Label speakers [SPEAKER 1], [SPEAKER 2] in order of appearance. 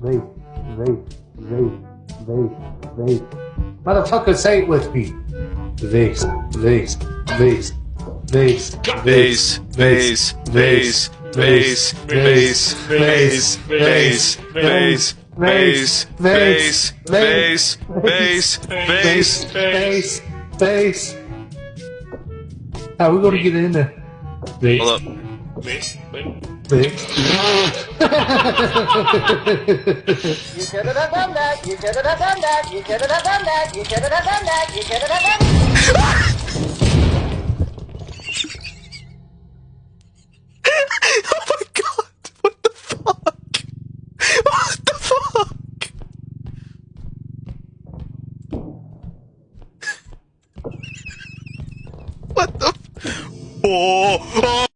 [SPEAKER 1] Vape. Motherfucker, say it with me. Vase.
[SPEAKER 2] Vase, vase, vase, vase, vase, vase, vase, vase, vase, vase, vase, vase,
[SPEAKER 1] Vase. How are we gonna get in there?
[SPEAKER 2] Hold up.
[SPEAKER 1] Vase.
[SPEAKER 3] You should have done that. You should have done that. You should have done that. You should have done that. You should have done that.
[SPEAKER 2] Oh my god! What the fuck? What the fuck? What the? Oh!